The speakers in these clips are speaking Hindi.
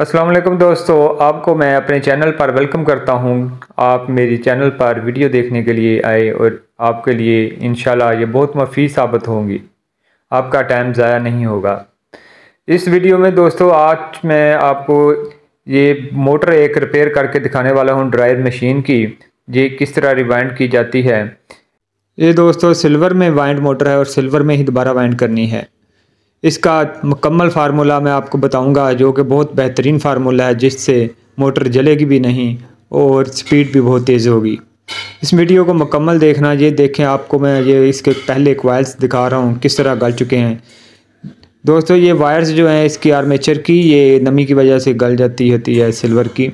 अस्सलाम वालेकुम दोस्तों, आपको मैं अपने चैनल पर वेलकम करता हूं। आप मेरी चैनल पर वीडियो देखने के लिए आए और आपके लिए इंशाल्लाह ये बहुत मुफीद साबित होंगी। आपका टाइम ज़ाया नहीं होगा। इस वीडियो में दोस्तों आज मैं आपको ये मोटर एक रिपेयर करके दिखाने वाला हूं, ड्रायर मशीन की। ये किस तरह रिवाइंड की जाती है। ये दोस्तों सिल्वर में वाइंड मोटर है और सिल्वर में ही दोबारा वाइंड करनी है। इसका मुकम्मल फार्मूला मैं आपको बताऊंगा, जो कि बहुत बेहतरीन फार्मूला है, जिससे मोटर जलेगी भी नहीं और स्पीड भी बहुत तेज़ होगी। इस वीडियो को मुकम्मल देखना। ये देखें, आपको मैं ये इसके पहले कॉइल्स दिखा रहा हूँ किस तरह गल चुके हैं। दोस्तों ये वायर्स जो हैं इसकी आर्मेचर की, ये नमी की वजह से गल जाती होती है सिल्वर की।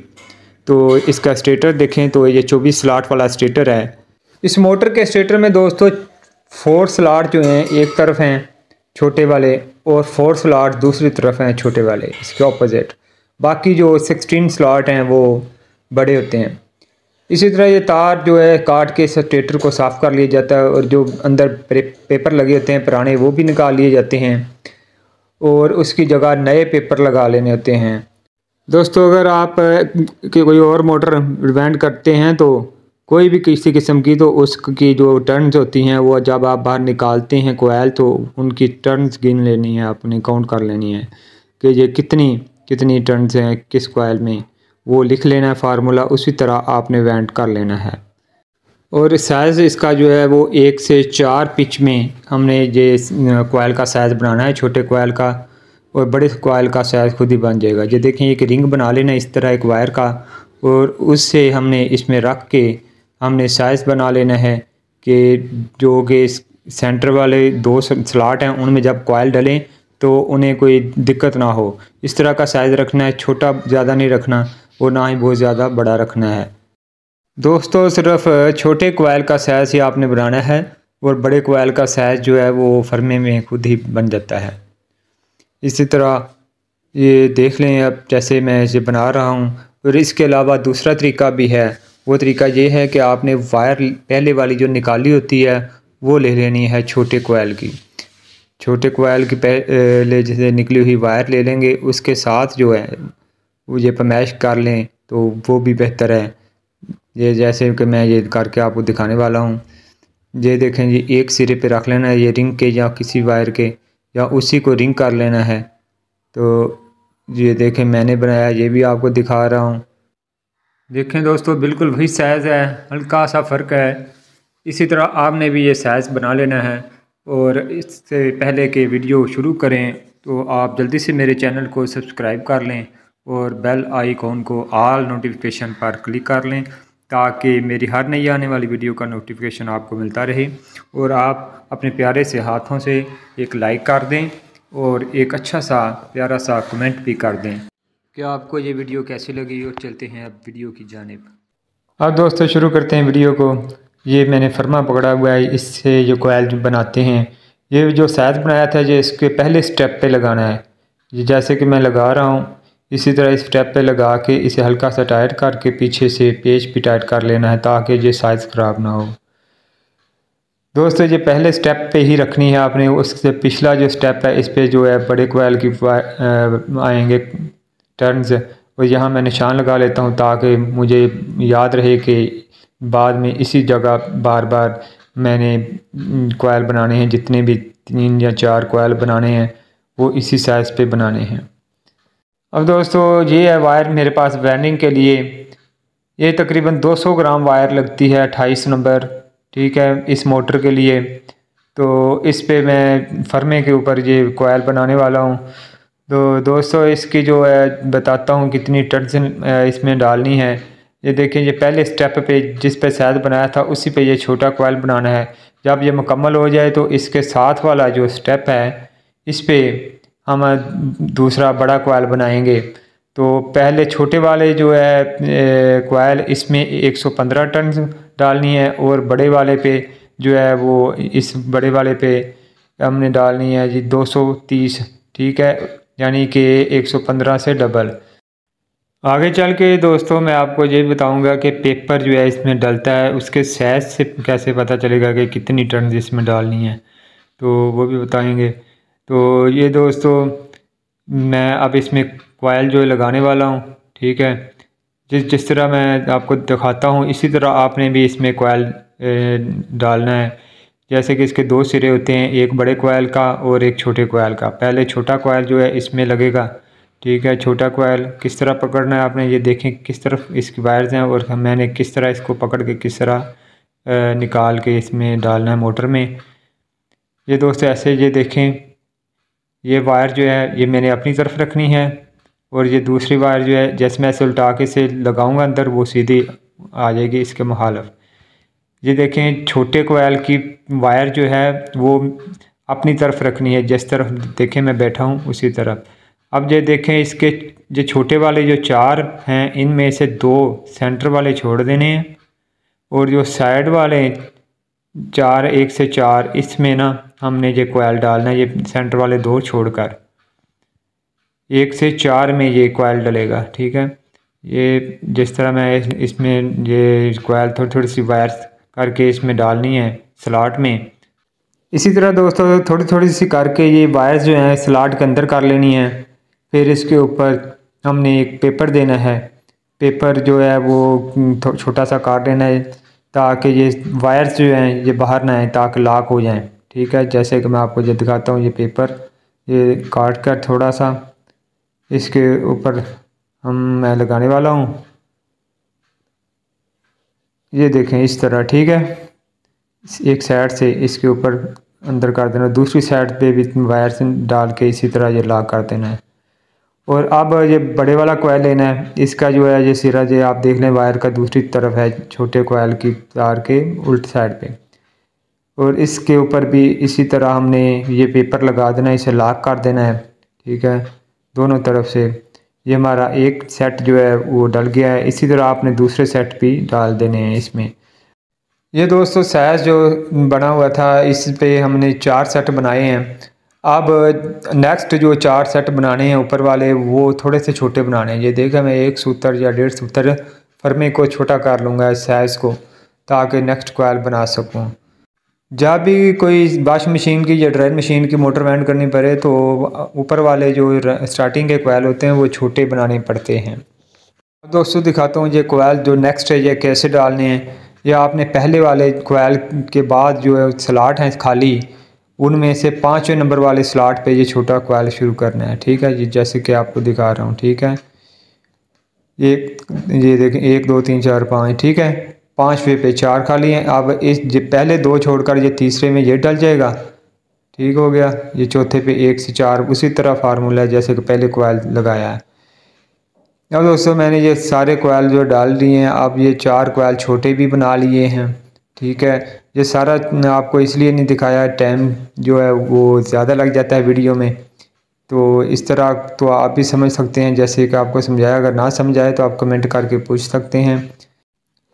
तो इसका स्टेटर देखें तो ये 24 स्लॉट वाला स्टेटर है। इस मोटर के स्टेटर में दोस्तों 4 स्लॉट जो हैं एक तरफ हैं छोटे वाले और 4 स्लॉट दूसरी तरफ हैं छोटे वाले, इसके ऑपोजिट। बाकी जो 16 स्लॉट हैं वो बड़े होते हैं। इसी तरह ये तार जो है काट के स्टेटर को साफ़ कर लिया जाता है और जो अंदर पेपर लगे होते हैं पुराने वो भी निकाल लिए जाते हैं और उसकी जगह नए पेपर लगा लेने होते हैं। दोस्तों अगर आप कोई और मोटर रिवाइंड करते हैं तो कोई भी किसी किस्म की, तो उसकी जो टर्न्स होती हैं वो जब आप बाहर निकालते हैं कोयल, तो उनकी टर्न्स गिन लेनी है, आपने काउंट कर लेनी है कि ये कितनी टर्न्स हैं किस कोयल में, वो लिख लेना है फार्मूला। उसी तरह आपने वाइंड कर लेना है। और साइज़ इसका जो है वो 1 से 4 पिच में हमने ये कोयल का साइज़ बनाना है, छोटे कोयल का। और बड़े कोयल का साइज़ खुद ही बन जाएगा। ये देखें, एक रिंग बना लेना इस तरह एक वायर का, और उससे हमने इसमें रख के हमने साइज़ बना लेना है कि जो कि सेंटर वाले 2 स्लॉट हैं उनमें जब कोयल डलें तो उन्हें कोई दिक्कत ना हो। इस तरह का साइज़ रखना है, छोटा ज़्यादा नहीं रखना और ना ही बहुत ज़्यादा बड़ा रखना है। दोस्तों सिर्फ छोटे कोयल का साइज़ ही आपने बनाना है और बड़े कोयल का साइज़ जो है वो फर्मे में खुद ही बन जाता है। इसी तरह ये देख लें अब जैसे मैं इसे बना रहा हूँ। और इसके अलावा दूसरा तरीका भी है। वो तरीका ये है कि आपने वायर पहले वाली जो निकाली होती है वो ले लेनी है छोटे कोयल की। छोटे कोयल की पहले जैसे निकली हुई वायर ले लेंगे, उसके साथ जो है वो ये पैमाइश कर लें तो वो भी बेहतर है। ये जैसे कि मैं ये करके आपको दिखाने वाला हूँ। ये देखें, ये एक सिरे पे रख लेना है, ये रिंग के या किसी वायर के, या उसी को रिंग कर लेना है। तो ये देखें मैंने बनाया, ये भी आपको दिखा रहा हूँ। देखें दोस्तों बिल्कुल वही साइज़ है, हल्का सा फ़र्क है। इसी तरह आपने भी ये साइज़ बना लेना है। और इससे पहले कि वीडियो शुरू करें तो आप जल्दी से मेरे चैनल को सब्सक्राइब कर लें और बेल आइकॉन को ऑल नोटिफिकेशन पर क्लिक कर लें, ताकि मेरी हर नई आने वाली वीडियो का नोटिफिकेशन आपको मिलता रहे। और आप अपने प्यारे से हाथों से एक लाइक कर दें और एक अच्छा सा प्यारा सा कमेंट भी कर दें कि आपको ये वीडियो कैसी लगी। और चलते हैं अब वीडियो की जानिब। अब दोस्तों शुरू करते हैं वीडियो को। ये मैंने फर्मा पकड़ा हुआ है, इससे जो कोयल बनाते हैं, ये जो साइज़ बनाया था ये इसके पहले स्टेप पे लगाना है। ये जैसे कि मैं लगा रहा हूँ, इसी तरह इस स्टेप पे लगा के इसे हल्का सा टाइट करके पीछे से पेच भी टाइट कर लेना है, ताकि ये साइज़ ख़राब ना हो। दोस्तों ये पहले स्टेप पे ही रखनी है आपने। उससे पिछला जो स्टेप है इस पे जो है बड़े कोयल की आएंगे टर्न्स, और यहाँ मैं निशान लगा लेता हूँ ताकि मुझे याद रहे कि बाद में इसी जगह बार बार मैंने कोयल बनाने हैं। जितने भी 3 या 4 कोयल बनाने हैं वो इसी साइज़ पे बनाने हैं। अब दोस्तों ये है वायर मेरे पास वायरिंग के लिए। ये तकरीबन 200 ग्राम वायर लगती है, 28 नंबर, ठीक है, इस मोटर के लिए। तो इस पे मैं फर्मे के ऊपर ये कोयल बनाने वाला हूँ। तो दोस्तों इसकी जो है बताता हूँ कितनी टर्न्स इसमें डालनी है। ये देखें, ये पहले स्टेप पे जिस पे साइज़ बनाया था उसी पे ये छोटा कोयल बनाना है। जब ये मुकम्मल हो जाए तो इसके साथ वाला जो स्टेप है इस पे हम दूसरा बड़ा कोयल बनाएंगे। तो पहले छोटे वाले जो है कोयल, इसमें 115 टन डालनी है और बड़े वाले पे जो है वो इस बड़े वाले पे हमने डालनी है जी 230, ठीक है, यानी कि 115 से डबल। आगे चल के दोस्तों मैं आपको ये बताऊंगा कि पेपर जो है इसमें डलता है, उसके साइज़ से कैसे पता चलेगा कि कितनी टर्न्स इसमें डालनी है, तो वो भी बताएंगे। तो ये दोस्तों मैं अब इसमें कोयल जो है लगाने वाला हूँ। ठीक है, जिस तरह मैं आपको दिखाता हूँ इसी तरह आपने भी इसमें कोयल डालना है। जैसे कि इसके दो सिरे होते हैं, एक बड़े कोयल का और एक छोटे कोयल का। पहले छोटा कोयल जो है इसमें लगेगा। ठीक है, छोटा कोयल किस तरह पकड़ना है आपने, ये देखें किस तरफ इसकी वायर्स हैं और मैंने किस तरह इसको पकड़ के किस तरह निकाल के इसमें डालना है मोटर में। ये दोस्तों ऐसे ये देखें, ये वायर जो है ये मैंने अपनी तरफ रखनी है और ये दूसरी वायर जो है जैसे मैं इसे उल्टा के से लगाऊंगा अंदर वो सीधी आ जाएगी इसके मुखालिफ। ये देखें छोटे कोयल की वायर जो है वो अपनी तरफ रखनी है, जिस तरफ देखें मैं बैठा हूँ उसी तरफ। अब ये देखें इसके जो छोटे वाले जो चार हैं इनमें से दो सेंटर वाले छोड़ देने हैं और जो साइड वाले चार, एक से चार, इसमें ना हमने ये कोयल डालना है। ये सेंटर वाले दो छोड़कर एक से चार में ये कोयल डलेगा। ठीक है, ये जिस तरह मैं इसमें ये कोयल थोड़ी थोड़ी सी वायर करके इसमें डालनी है स्लॉट में। इसी तरह दोस्तों थोड़ी थोड़ी सी करके ये वायर्स जो हैं स्लॉट के अंदर कर लेनी है। फिर इसके ऊपर हमने एक पेपर देना है। पेपर जो है वो छोटा सा काट लेना है ताकि ये वायर्स जो हैं ये बाहर ना आए, ताकि लॉक हो जाएं। ठीक है, जैसे कि मैं आपको जो दिखाता हूँ, ये पेपर ये काट कर थोड़ा सा इसके ऊपर मैं लगाने वाला हूँ। ये देखें इस तरह। ठीक है, एक साइड से इसके ऊपर अंदर कर देना, दूसरी साइड पे भी वायर से डाल के इसी तरह ये लॉक कर देना है। और अब ये बड़े वाला कोयल लेना है। इसका जो है ये सिरा जो आप देख लें वायर का दूसरी तरफ है छोटे कोयल की तार के उल्ट साइड पे, और इसके ऊपर भी इसी तरह हमने ये पेपर लगा देना है, इसे लॉक कर देना है। ठीक है, दोनों तरफ से ये हमारा एक सेट जो है वो डल गया है। इसी तरह आपने दूसरे सेट भी डाल देने हैं इसमें। ये दोस्तों साइज़ जो बना हुआ था इस पे हमने 4 सेट बनाए हैं। अब नेक्स्ट जो 4 सेट बनाने हैं ऊपर वाले वो थोड़े से छोटे बनाने हैं। ये देखा मैं 1 सूत्र या 1.5 सूत्र फरमे को छोटा कर लूँगा इस साइज़ को, ताकि नेक्स्ट कोयल बना सकूँ। जब भी कोई वॉशिंग मशीन की या ड्रायर मशीन की मोटर बैंड करनी पड़े तो ऊपर वाले जो स्टार्टिंग के कोयल होते हैं वो छोटे बनाने पड़ते हैं। अब दोस्तों दिखाता हूँ ये कोयल जो नेक्स्ट है ये कैसे डालने हैं। या आपने पहले वाले कोयल के बाद जो है स्लॉट हैं खाली, उनमें से 5वें नंबर वाले स्लॉट पे ये छोटा कोयल शुरू करना है। ठीक है, ये जैसे कि आपको दिखा रहा हूँ। ठीक है, ये देखें 1 2 3 4 5। ठीक है, 5वें पे 4 खाली हैं। अब इस पहले 2 छोड़कर ये तीसरे में ये डल जाएगा। ठीक हो गया, ये चौथे पे 1 से 4 उसी तरह फार्मूला है जैसे कि पहले कोयल लगाया है। अब दोस्तों मैंने ये सारे कोयल जो डाल दिए हैं। अब ये 4 कोयल छोटे भी बना लिए हैं। ठीक है, ये सारा आपको इसलिए नहीं दिखाया, टाइम जो है वो ज़्यादा लग जाता है वीडियो में। तो इस तरह तो आप भी समझ सकते हैं जैसे कि आपको समझाया। अगर ना समझ आए तो आप कमेंट करके पूछ सकते हैं।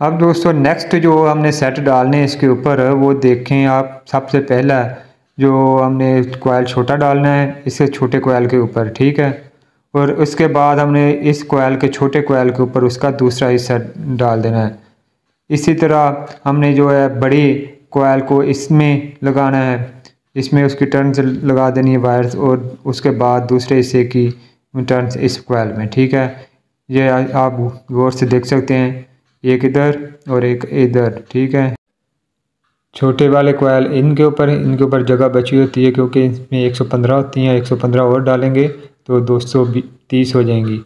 अब दोस्तों नेक्स्ट जो हमने सेट डालने हैं इसके ऊपर वो देखें आप। सबसे पहला जो हमने कोयल छोटा डालना है इससे छोटे कोयल के ऊपर। ठीक है, और उसके बाद हमने इस कोयल के छोटे कोयल के ऊपर उसका दूसरा हिस्सा डाल देना है। इसी तरह हमने जो है बड़ी कोयल को इसमें लगाना है, इसमें उसकी टर्न्स लगा देनी है वायर्स, और उसके बाद दूसरे हिस्से की टर्न्स इस कोयल में। ठीक है, ये आप गौर से देख सकते हैं, एक इधर और एक इधर। ठीक है, छोटे वाले कोयल इनके ऊपर जगह बची होती है क्योंकि इसमें 115 होती हैं। 115 और डालेंगे तो 230 हो जाएंगी।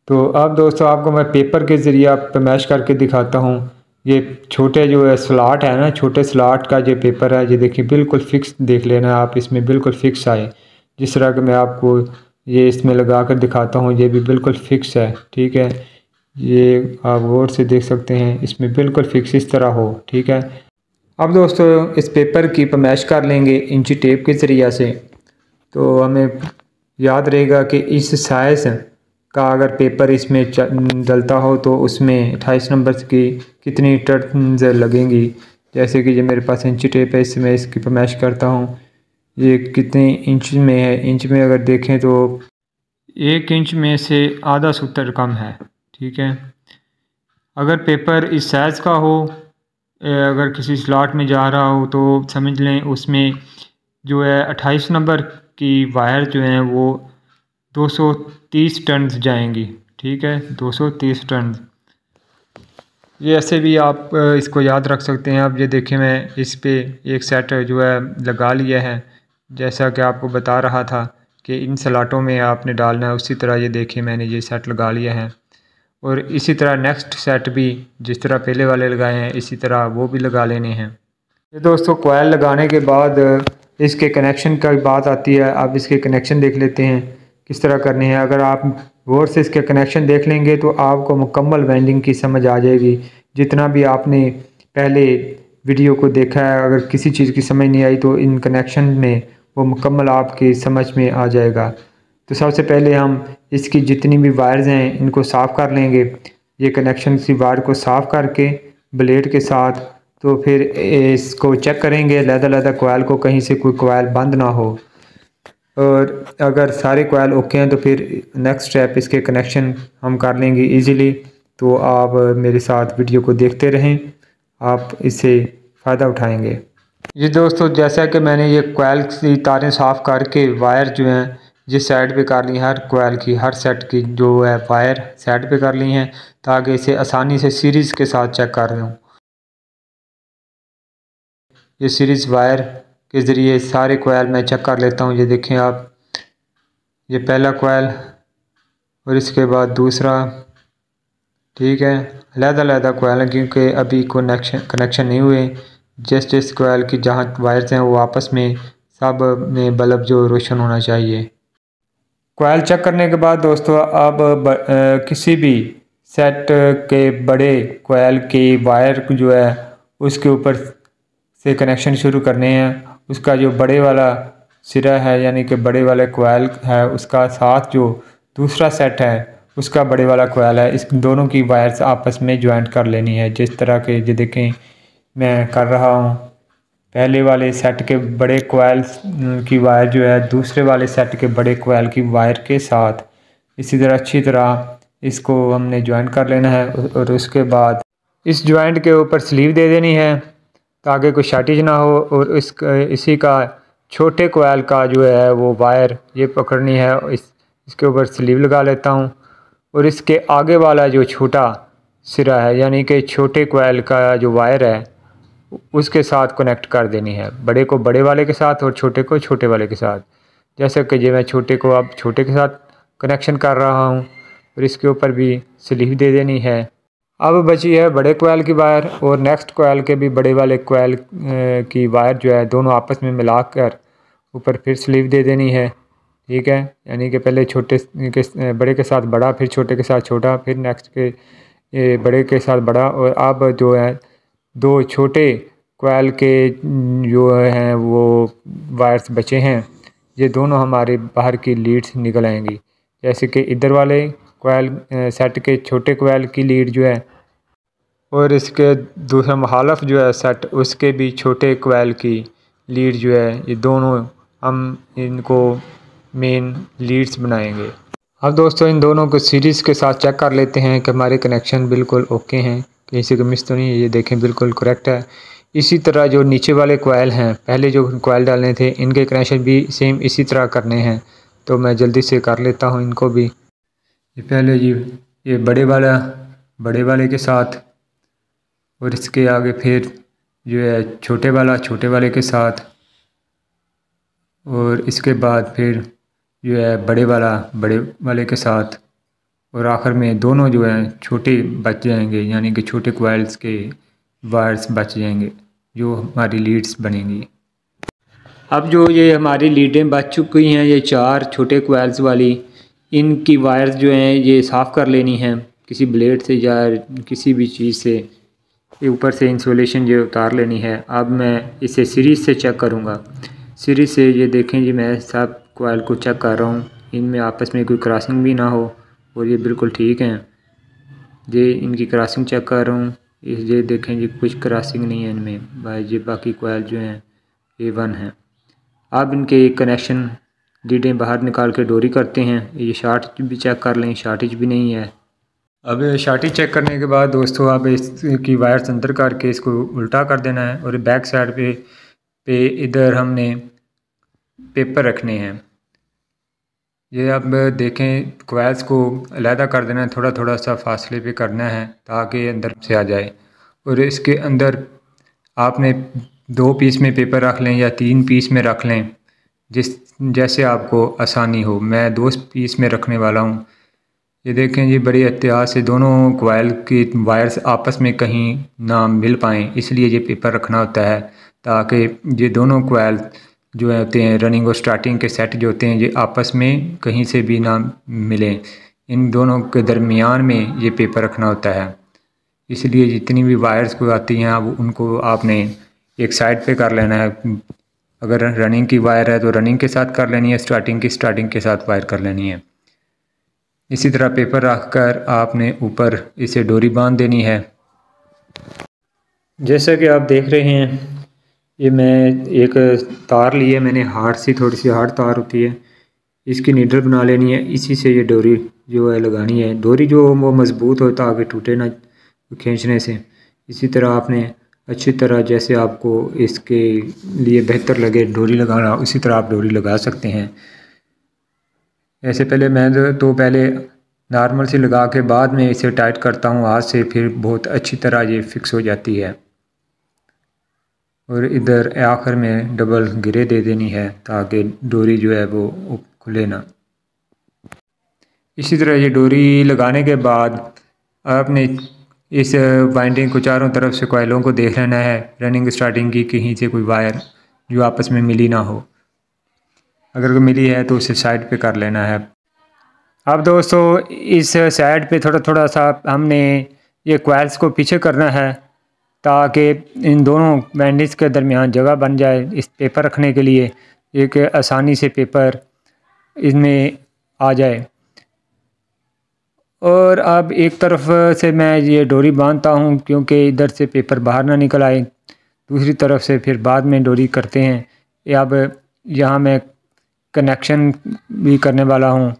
तो अब दोस्तों आपको मैं पेपर के ज़रिए आप मैश करके दिखाता हूँ। ये छोटे जो है स्लॉट है ना, छोटे स्लॉट का जो पेपर है ये देखिए बिल्कुल फिक्स देख लेना आप, इसमें बिल्कुल फिक्स आए। जिस तरह कि मैं आपको ये इसमें लगा कर दिखाता हूँ ये भी बिल्कुल फिक्स है। ठीक है, ये आप गौर से देख सकते हैं, इसमें बिल्कुल फिक्स इस तरह हो। ठीक है, अब दोस्तों इस पेपर की मैश कर लेंगे इंची टेप के ज़रिए से। तो हमें याद रहेगा कि इस साइज़ का अगर पेपर इसमें डलता हो तो उसमें 28 नंबर की कितनी टर्न्स लगेंगी। जैसे कि ये मेरे पास इंची टेप है, इससे मैं इसकी मैश करता हूँ। ये कितने इंच में है, इंच में अगर देखें तो 1 इंच में से आधा सूत्र कम है। ठीक है, अगर पेपर इस साइज़ का हो, अगर किसी स्लॉट में जा रहा हो तो समझ लें उसमें जो है 28 नंबर की वायर जो है वो 230 टन जाएंगी। ठीक है, 230 टन। ये ऐसे भी आप इसको याद रख सकते हैं। अब ये देखें, मैं इस पे एक सेट जो है लगा लिया है, जैसा कि आपको बता रहा था कि इन सलाटों में आपने डालना है, उसी तरह ये देखें मैंने ये सेट लगा लिया है। और इसी तरह नेक्स्ट सेट भी जिस तरह पहले वाले लगाए हैं इसी तरह वो भी लगा लेने हैं। ये दोस्तों कोयल लगाने के बाद इसके कनेक्शन की बात आती है। अब इसके कनेक्शन देख लेते हैं किस तरह करने हैं। अगर आप गौर से इसके कनेक्शन देख लेंगे तो आपको मुकम्मल वेल्डिंग की समझ आ जाएगी। जितना भी आपने पहले वीडियो को देखा है, अगर किसी चीज़ की समझ नहीं आई तो इन कनेक्शन में वो मुकम्मल आपकी समझ में आ जाएगा। तो सबसे पहले हम इसकी जितनी भी वायर्स हैं इनको साफ़ कर लेंगे। ये कनेक्शन की वायर को साफ़ करके ब्लेड के साथ, तो फिर इसको चेक करेंगे लहदा कोयल को, कहीं से कोई कोयल बंद ना हो। और अगर सारे कोयल ओके हैं तो फिर नेक्स्ट स्टेप इसके कनेक्शन हम कर लेंगे इजीली। तो आप मेरे साथ वीडियो को देखते रहें, आप इससे फ़ायदा उठाएंगे। ये दोस्तों जैसा कि मैंने ये कोयल की तारें साफ़ करके वायर जो हैं जिस साइड पे कर ली, हर कोयल की हर सेट की जो है वायर साइड पे कर ली हैं, ताकि इसे आसानी से सीरीज़ के साथ चेक कर रहा हूँ। ये सीरीज़ वायर के ज़रिए सारे कोयल मैं चेक कर लेता हूँ। ये देखें आप, ये पहला कोयल और इसके बाद दूसरा। ठीक है, अलग-अलग कोयल है क्योंकि अभी कनेक्शन नहीं हुए। जिस कोयल की जहाँ वायर्स हैं वो आपस में सब में बल्ब जो रोशन होना चाहिए। कोयल चेक करने के बाद दोस्तों अब किसी भी सेट के बड़े कोयल की वायर जो है उसके ऊपर से कनेक्शन शुरू करने हैं। उसका जो बड़े वाला सिरा है यानी कि बड़े वाले कोयल है, उसका साथ जो दूसरा सेट है उसका बड़े वाला कोयल है, इस दोनों की वायर्स आपस में ज्वाइंट कर लेनी है। जिस तरह के ये देखें मैं कर रहा हूँ। पहले वाले सेट के बड़े कोयल की वायर जो है दूसरे वाले सेट के बड़े कोयल की वायर के साथ इसी तरह अच्छी तरह इसको हमने ज्वाइंट कर लेना है। और उसके बाद इस ज्वाइंट के ऊपर स्लीव दे देनी है ताकि कोई शार्टेज ना हो। और इसी का छोटे कोयल का जो है वो वायर ये पकड़नी है, इसके ऊपर स्लीव लगा लेता हूँ। और इसके आगे वाला जो छोटा सिरा है यानी कि छोटे कोयल का जो वायर है उसके साथ कनेक्ट कर देनी है, बड़े को बड़े वाले के साथ और छोटे को छोटे वाले के साथ। जैसे कि मैं छोटे को अब छोटे के साथ कनेक्शन कर रहा हूँ और इसके ऊपर भी स्लीव दे देनी है। अब बची है बड़े कोयल की वायर और नेक्स्ट कोयल के भी बड़े वाले कोयल की वायर जो है दोनों आपस में मिलाकर ऊपर फिर स्लीव दे देनी है। ठीक है, यानी कि पहले छोटे के बड़े के साथ बड़ा, फिर छोटे के साथ छोटा, फिर नेक्स्ट के बड़े के साथ बड़ा। और अब जो है दो छोटे कोयल के जो हैं वो वायर्स बचे हैं, ये दोनों हमारे बाहर की लीड्स निकल आएंगी। जैसे कि इधर वाले कोयल सेट के छोटे कोयल की लीड जो है और इसके दूसरा मुखालफ जो है सेट उसके भी छोटे कोयल की लीड जो है, ये दोनों हम इनको मेन लीड्स बनाएंगे। अब दोस्तों इन दोनों को सीरीज़ के साथ चेक कर लेते हैं कि हमारे कनेक्शन बिल्कुल ओके हैं, कहीं से मिस तो नहीं है। ये देखें बिल्कुल करेक्ट है। इसी तरह जो नीचे वाले कोयल हैं, पहले जो कोयल डालने थे, इनके कनेक्शन भी सेम इसी तरह करने हैं। तो मैं जल्दी से कर लेता हूँ इनको भी। ये पहले जी ये बड़े वाले के साथ और इसके आगे फिर जो है छोटे वाले के साथ और इसके बाद फिर जो है बड़े वाले के साथ और आखिर में दोनों जो हैं छोटे बच जाएंगे, यानी कि छोटे कोयल्स के वायर्स बच जाएंगे जो हमारी लीड्स बनेंगी। अब जो ये हमारी लीडें बच चुकी हैं, ये चार छोटे कोयल्स वाली, इनकी वायर्स जो हैं ये साफ़ कर लेनी हैं किसी ब्लेड से या किसी भी चीज़ से। ये ऊपर से इंसुलेशन ये उतार लेनी है। अब मैं इसे सीरीज़ से चेक करूँगा। सीरीज़ से ये देखें जी मैं सब कोयल को चेक कर रहा हूँ, इनमें आपस में कोई क्रॉसिंग भी ना हो और ये बिल्कुल ठीक हैं। ये इनकी क्रॉसिंग चेक कर रहा हूँ, ये देखें जी कुछ क्रॉसिंग नहीं है इनमें भाई। ये बाकी कोयल जो हैं A1 हैं। अब इनके कनेक्शन लीडें बाहर निकाल के डोरी करते हैं। ये शार्ट भी चेक कर लें, शार्टेज भी नहीं है। अब शार्टेज चेक करने के बाद दोस्तों अब इसकी वायर्स अंदर करके इसको उल्टा कर देना है और बैक साइड पे इधर हमने पेपर रखने हैं। ये अब देखें क्वाइल्स को अलहदा कर देना है, थोड़ा थोड़ा सा फासले पे करना है ताकि अंदर से आ जाए। और इसके अंदर आपने 2 पीस में पेपर रख लें या 3 पीस में रख लें, जैसे आपको आसानी हो। मैं 2 पीस में रखने वाला हूँ। ये देखें जी, बड़ी एहतियात से दोनों क्वाइल की वायर्स आपस में कहीं ना मिल पाएँ, इसलिए ये पेपर रखना होता है ताकि ये दोनों क्वाइल जो होते हैं रनिंग और स्टार्टिंग के सेट जो होते हैं ये आपस में कहीं से भी ना मिलें। इन दोनों के दरमियान में ये पेपर रखना होता है। इसलिए जितनी भी वायर्स को आती हैं अब उनको आपने एक साइड पे कर लेना है। अगर रनिंग की वायर है तो रनिंग के साथ कर लेनी है, स्टार्टिंग की स्टार्टिंग के साथ वायर कर लेनी है। इसी तरह पेपर रख कर आपने ऊपर इसे डोरी बांध देनी है। जैसा कि आप देख रहे हैं, ये मैं एक तार लिए मैंने, हार्ड सी, थोड़ी सी हार्ड तार होती है, इसकी नीडल बना लेनी है। इसी से ये डोरी जो है लगानी है। डोरी जो वो मज़बूत हो ताकि टूटे ना खींचने से। इसी तरह आपने अच्छी तरह, जैसे आपको इसके लिए बेहतर लगे डोरी लगाना, उसी तरह आप डोरी लगा सकते हैं। ऐसे पहले मैं तो पहले नॉर्मल से लगा के बाद में इसे टाइट करता हूँ हाथ से, फिर बहुत अच्छी तरह ये फिक्स हो जाती है। और इधर आखिर में डबल गिरे दे देनी है ताकि डोरी जो है वो खुले ना। इसी तरह ये डोरी लगाने के बाद आपने इस वाइंडिंग को चारों तरफ से कॉइलों को देख लेना है, रनिंग स्टार्टिंग की कहीं से कोई वायर जो आपस में मिली ना हो। अगर कोई मिली है तो उसे साइड पे कर लेना है। अब दोस्तों इस साइड पे थोड़ा थोड़ा सा हमने ये कॉइल्स को पीछे करना है ताकि इन दोनों बैंडिज के दरमियान जगह बन जाए इस पेपर रखने के लिए, एक आसानी से पेपर इसमें आ जाए। और अब एक तरफ से मैं ये डोरी बांधता हूँ क्योंकि इधर से पेपर बाहर ना निकल आए, दूसरी तरफ से फिर बाद में डोरी करते हैं। अब यहाँ मैं कनेक्शन भी करने वाला हूँ।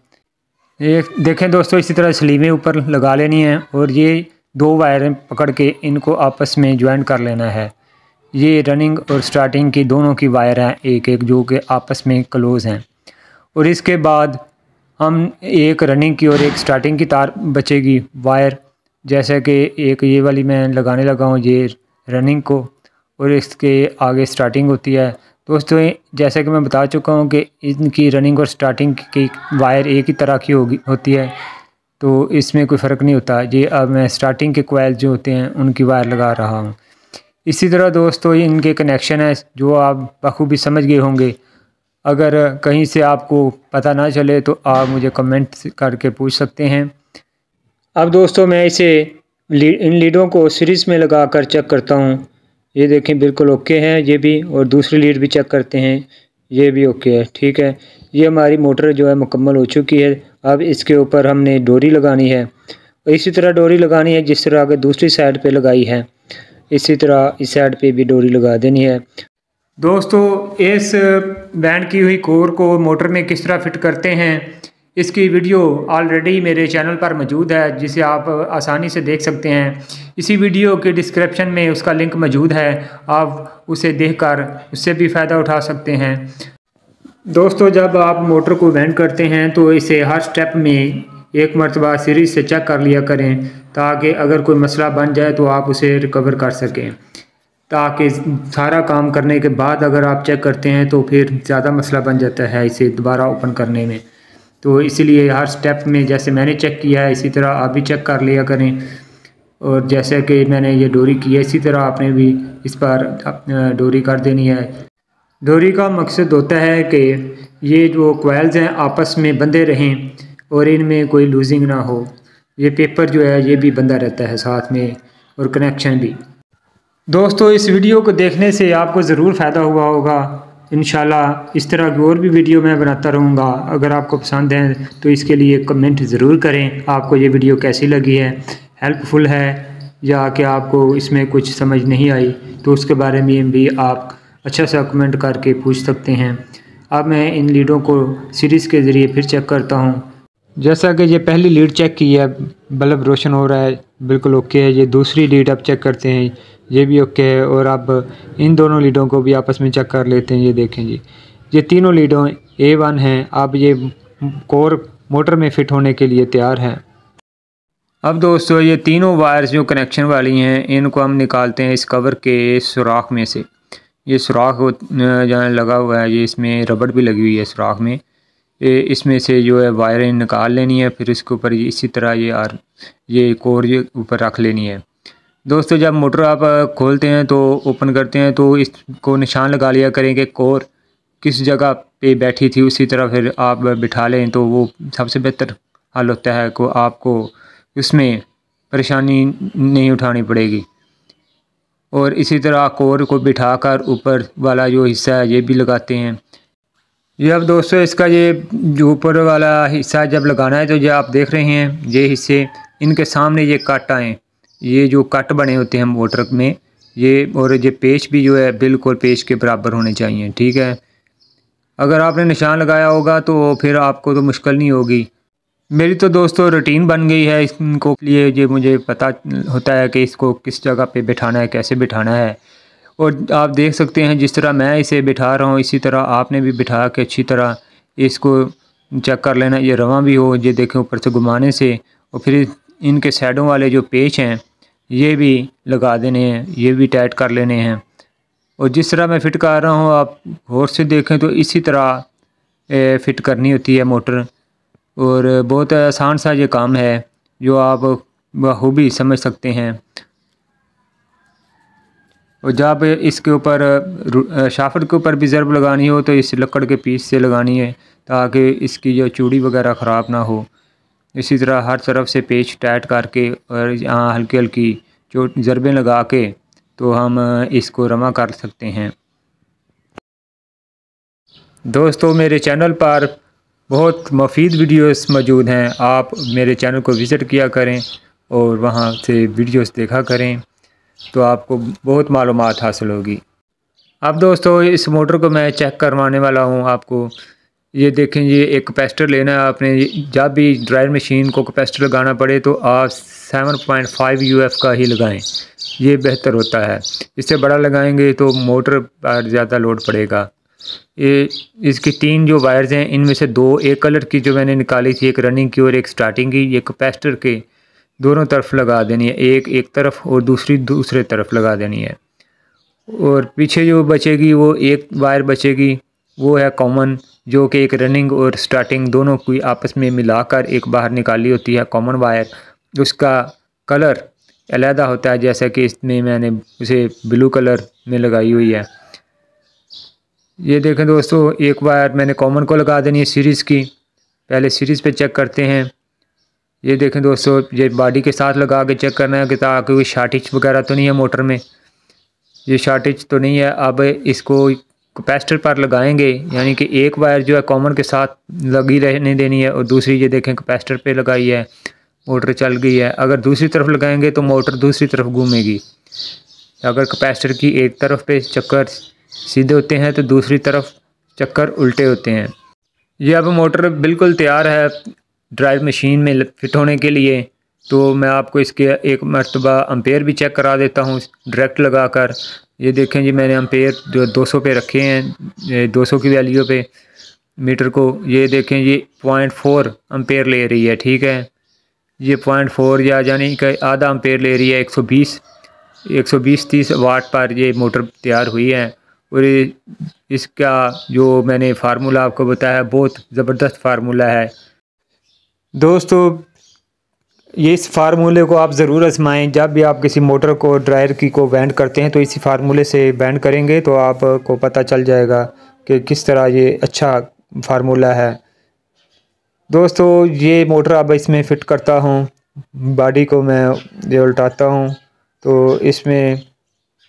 ये देखें दोस्तों, इसी तरह स्लीवें ऊपर लगा लेनी है और ये 2 वायरें पकड़ के इनको आपस में ज्वाइन कर लेना है। ये रनिंग और स्टार्टिंग की दोनों की वायर हैं एक एक, जो कि आपस में क्लोज़ हैं। और इसके बाद हम एक रनिंग की और एक स्टार्टिंग की तार बचेगी वायर, जैसे कि एक ये वाली मैं लगाने लगा हूँ ये रनिंग को, और इसके आगे स्टार्टिंग होती है। दोस्तों जैसे कि मैं बता चुका हूँ कि इनकी रनिंग और स्टार्टिंग की वायर एक ही तरह की होती है, तो इसमें कोई फ़र्क नहीं होता। ये अब मैं स्टार्टिंग के कॉइल जो होते हैं उनकी वायर लगा रहा हूँ। इसी तरह दोस्तों इनके कनेक्शन है जो आप बखूबी समझ गए होंगे। अगर कहीं से आपको पता ना चले तो आप मुझे कमेंट करके पूछ सकते हैं। अब दोस्तों मैं इसे इन लीडों को सीरीज़ में लगा कर चेक करता हूँ। ये देखें बिल्कुल ओके है ये भी, और दूसरी लीड भी चेक करते हैं, ये भी ओके है। ठीक है, ये हमारी मोटर जो है मुकम्मल हो चुकी है। अब इसके ऊपर हमने डोरी लगानी है, इसी तरह डोरी लगानी है जिस तरह आगे दूसरी साइड पे लगाई है, इसी तरह इस साइड पे भी डोरी लगा देनी है। दोस्तों इस बैंड की हुई कोर को मोटर में किस तरह फिट करते हैं इसकी वीडियो ऑलरेडी मेरे चैनल पर मौजूद है, जिसे आप आसानी से देख सकते हैं। इसी वीडियो के डिस्क्रिप्शन में उसका लिंक मौजूद है, आप उसे देखकर उससे भी फ़ायदा उठा सकते हैं। दोस्तों जब आप मोटर को वेंड करते हैं तो इसे हर स्टेप में एक मरतबा सीरीज से चेक कर लिया करें ताकि अगर कोई मसला बन जाए तो आप उसे रिकवर कर सकें, ताकि सारा काम करने के बाद अगर आप चेक करते हैं तो फिर ज़्यादा मसला बन जाता है इसे दोबारा ओपन करने में। तो इसीलिए हर स्टेप में जैसे मैंने चेक किया है इसी तरह आप भी चेक कर लिया करें। और जैसे कि मैंने ये डोरी की है इसी तरह आपने भी इस पर डोरी कर देनी है। डोरी का मकसद होता है कि ये जो कॉइल्स हैं आपस में बंधे रहें और इनमें कोई लूजिंग ना हो। ये पेपर जो है ये भी बंधा रहता है साथ में, और कनेक्शन भी। दोस्तों इस वीडियो को देखने से आपको ज़रूर फ़ायदा हुआ होगा। इंशाल्लाह इस तरह की और भी वीडियो मैं बनाता रहूँगा। अगर आपको पसंद है तो इसके लिए कमेंट ज़रूर करें, आपको ये वीडियो कैसी लगी है, हेल्पफुल है या कि आपको इसमें कुछ समझ नहीं आई, तो उसके बारे में भी आप अच्छा सा कमेंट करके पूछ सकते हैं। अब मैं इन लीडों को सीरीज़ के ज़रिए फिर चेक करता हूँ। जैसा कि ये पहली लीड चेक की है, बल्ब रोशन हो रहा है, बिल्कुल ओके है। ये दूसरी लीड अब चेक करते हैं, ये भी ओके है। और अब इन दोनों लीडों को भी आपस में चेक कर लेते हैं। ये देखें जी, ये तीनों लीडों A1 हैं। अब ये कोर मोटर में फ़िट होने के लिए तैयार है। अब दोस्तों ये तीनों वायर्स जो कनेक्शन वाली हैं इनको हम निकालते हैं इस कवर के सुराख में से। ये सुराख जहाँ लगा हुआ है, ये इसमें रबड़ भी लगी हुई है सुराख में। इसमें से जो है वायरें निकाल लेनी है, फिर इसके ऊपर इसी तरह ये कोर ये ऊपर रख लेनी है। दोस्तों जब मोटर आप खोलते हैं तो ओपन करते हैं तो इसको निशान लगा लिया करें कि कोर किस जगह पे बैठी थी, उसी तरह फिर आप बिठा लें तो वो सबसे बेहतर हल होता है को आपको उसमें परेशानी नहीं उठानी पड़ेगी। और इसी तरह कोर को बिठाकर ऊपर वाला जो हिस्सा है ये भी लगाते हैं। ये अब दोस्तों इसका ये जो ऊपर वाला हिस्सा जब लगाना है तो ये आप देख रहे हैं ये हिस्से, इनके सामने ये कट आए, ये जो कट बने होते हैं मोटर में ये, और ये पेच भी जो है बिल्कुल पेच के बराबर होने चाहिए, ठीक है। अगर आपने निशान लगाया होगा तो फिर आपको तो मुश्किल नहीं होगी। मेरी तो दोस्तों रूटीन बन गई है इनको लिए, ये मुझे पता होता है कि इसको किस जगह पे बिठाना है, कैसे बिठाना है। और आप देख सकते हैं जिस तरह मैं इसे बिठा रहा हूँ इसी तरह आपने भी बिठा के अच्छी तरह इसको चेक कर लेना, ये रवां भी हो। ये देखें ऊपर से घुमाने से, और फिर इनके साइडों वाले जो पेच हैं ये भी लगा देने हैं, ये भी टाइट कर लेने हैं। और जिस तरह मैं फ़िट कर रहा हूँ आप गौर से देखें तो इसी तरह फ़िट करनी होती है मोटर। और बहुत आसान सा ये काम है जो आप बखूबी समझ सकते हैं। और जब इसके ऊपर शाफ्ट के ऊपर भी ज़रब लगानी हो तो इस लकड़ के पीस से लगानी है ताकि इसकी जो चूड़ी वगैरह ख़राब ना हो। इसी तरह हर तरफ से पेच टाइट करके और यहाँ हल्की हल्की चोट ज़रबें लगा के तो हम इसको रवा कर सकते हैं। दोस्तों मेरे चैनल पर बहुत मुफीद वीडियोस मौजूद हैं, आप मेरे चैनल को विज़िट किया करें और वहाँ से वीडियोस देखा करें तो आपको बहुत मालूमात हासिल होगी। अब दोस्तों इस मोटर को मैं चेक करवाने वाला हूँ आपको। ये देखें, ये एक कैपेसिटर लेना है आपने। जब भी ड्रायर मशीन को कैपेसिटर लगाना पड़े तो आप 7.5 UF का ही लगाएं, ये बेहतर होता है। इससे बड़ा लगाएंगे तो मोटर पर ज़्यादा लोड पड़ेगा। ये इसकी 3 जो वायर्स हैं इनमें से 2 एक कलर की जो मैंने निकाली थी, एक रनिंग की और एक स्टार्टिंग की, ये कैपेसिटर के दोनों तरफ लगा देनी है, एक तरफ और दूसरे तरफ लगा देनी है। और पीछे जो बचेगी वो एक वायर बचेगी, वो है कॉमन, जो कि एक रनिंग और स्टार्टिंग दोनों को आपस में मिलाकर एक बाहर निकाली होती है कॉमन वायर। उसका कलर अलहदा होता है, जैसा कि इसमें मैंने उसे ब्लू कलर में लगाई हुई है। ये देखें दोस्तों, एक वायर मैंने कॉमन को लगा देनी है सीरीज़ की। पहले सीरीज़ पे चेक करते हैं। ये देखें दोस्तों, ये बॉडी के साथ लगा के चेक करना है कि ताकि कोई शार्टेज वगैरह तो नहीं है मोटर में। ये शार्टेज तो नहीं है। अब इसको कैपेसिटर पर लगाएंगे, यानी कि एक वायर जो है कॉमन के साथ लगी रहने देनी है और दूसरी ये देखें कैपेसिटर पे लगाई है, मोटर चल गई है। अगर दूसरी तरफ लगाएंगे तो मोटर दूसरी तरफ घूमेगी। अगर कैपेसिटर की एक तरफ पे चक्कर सीधे होते हैं तो दूसरी तरफ चक्कर उल्टे होते हैं। ये अब मोटर बिल्कुल तैयार है ड्राइव मशीन में फ़िट होने के लिए। तो मैं आपको इसके एक मरतबा एम्पेयर भी चेक करा देता हूँ डायरेक्ट लगाकर। ये देखें जी, मैंने एम्पेयर जो 200 पे रखे हैं, 200 की वैल्यू पे मीटर को। ये देखें ये 0.4 एम्पेयर ले रही है, ठीक है। ये 0.4 या यानी कि आधा एम्पेयर ले रही है। 120-130 वाट पर ये मोटर तैयार हुई है। और इसका जो मैंने फार्मूला आपको बताया बहुत ज़बरदस्त फार्मूला है दोस्तों। ये इस फार्मूले को आप ज़रूर आजमाएं। जब भी आप किसी मोटर को ड्रायर की को बैंड करते हैं तो इसी फार्मूले से बैंड करेंगे तो आपको पता चल जाएगा कि किस तरह ये अच्छा फार्मूला है। दोस्तों ये मोटर अब इसमें फ़िट करता हूँ, बॉडी को मैं ये उल्टाता हूँ तो इसमें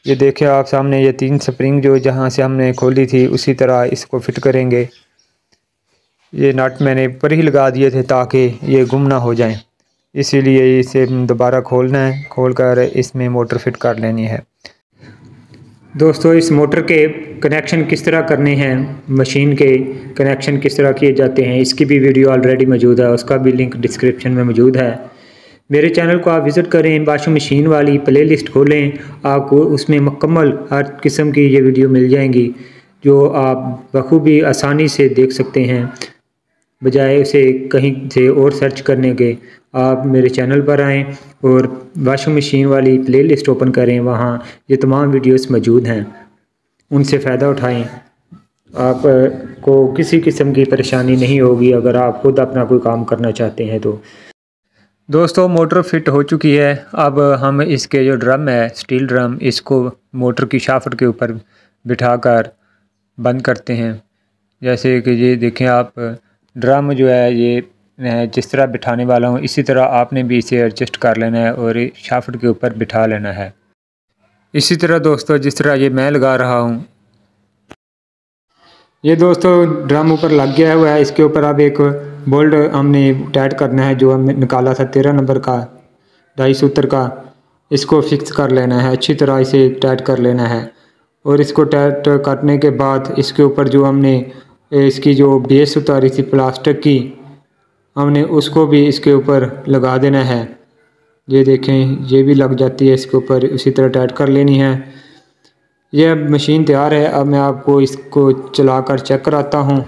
ये देखें आप सामने ये 3 स्प्रिंग जो जहाँ से हमने खोली थी उसी तरह इसको फ़िट करेंगे। ये नट मैंने ऊपर ही लगा दिए थे ताकि ये गुम ना हो जाएं, इसीलिए इसे दोबारा खोलना है, खोलकर इसमें मोटर फ़िट कर लेनी है। दोस्तों इस मोटर के कनेक्शन किस तरह करने हैं, मशीन के कनेक्शन किस तरह किए जाते हैं, इसकी भी वीडियो ऑलरेडी मौजूद है, उसका भी लिंक डिस्क्रिप्शन में मौजूद है। मेरे चैनल को आप विज़िट करें, वॉशिंग मशीन वाली प्लेलिस्ट खोलें, आपको उसमें मुकम्मल हर किस्म की ये वीडियो मिल जाएंगी जो आप बखूबी आसानी से देख सकते हैं। बजाय उसे कहीं से और सर्च करने के, आप मेरे चैनल पर आएँ और वॉशिंग मशीन वाली प्लेलिस्ट ओपन करें। वहाँ ये तमाम वीडियोस मौजूद हैं, उनसे फ़ायदा उठाएं। आप को किसी किस्म की परेशानी नहीं होगी अगर आप खुद अपना कोई काम करना चाहते हैं तो। दोस्तों, मोटर फिट हो चुकी है। अब हम इसके जो ड्रम है, स्टील ड्रम, इसको मोटर की शाफ्ट के ऊपर बिठाकर बंद करते हैं। जैसे कि ये देखें आप, ड्रम जो है ये जिस तरह बिठाने वाला हूँ इसी तरह आपने भी इसे एडजस्ट कर लेना है और शाफ्ट के ऊपर बिठा लेना है। इसी तरह दोस्तों, जिस तरह ये मैं लगा रहा हूँ, ये दोस्तों ड्रम ऊपर लग गया हुआ है। इसके ऊपर अब एक बोल्ट हमने टाइट करना है, जो हमने निकाला था 13 नंबर का 2.5 सूत्र का। इसको फिक्स कर लेना है, अच्छी तरह इसे टाइट कर लेना है। और इसको टाइट करने के बाद इसके ऊपर जो हमने इसकी जो बेस उतारी थी प्लास्टिक की, हमने उसको भी इसके ऊपर लगा देना है। ये देखें, ये भी लग जाती है इसके ऊपर, उसी तरह टाइट कर लेनी है। यह मशीन तैयार है। अब मैं आपको इसको चलाकर चेक कराता हूँ।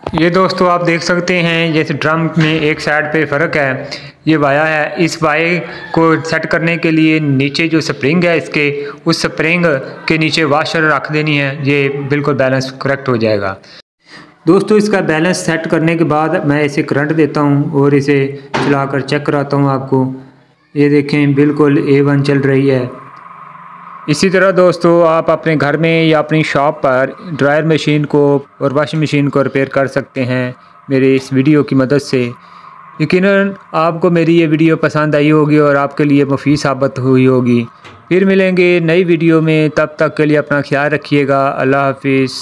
ये दोस्तों आप देख सकते हैं, जैसे ड्रम में एक साइड पे फ़र्क है, ये वाया है। इस वाये को सेट करने के लिए नीचे जो स्प्रिंग है इसके, उस स्प्रिंग के नीचे वाशर रख देनी है, ये बिल्कुल बैलेंस करेक्ट हो जाएगा। दोस्तों, इसका बैलेंस सेट करने के बाद मैं इसे करंट देता हूँ और इसे चलाकर चेक कराता हूँ आपको। ये देखें, बिल्कुल A1 चल रही है। इसी तरह दोस्तों, आप अपने घर में या अपनी शॉप पर ड्रायर मशीन को और वॉशिंग मशीन को रिपेयर कर सकते हैं मेरे इस वीडियो की मदद से। यकीनन आपको मेरी ये वीडियो पसंद आई होगी और आपके लिए मुफीद साबित हुई होगी। फिर मिलेंगे नई वीडियो में, तब तक के लिए अपना ख्याल रखिएगा। अल्लाह हाफिज़।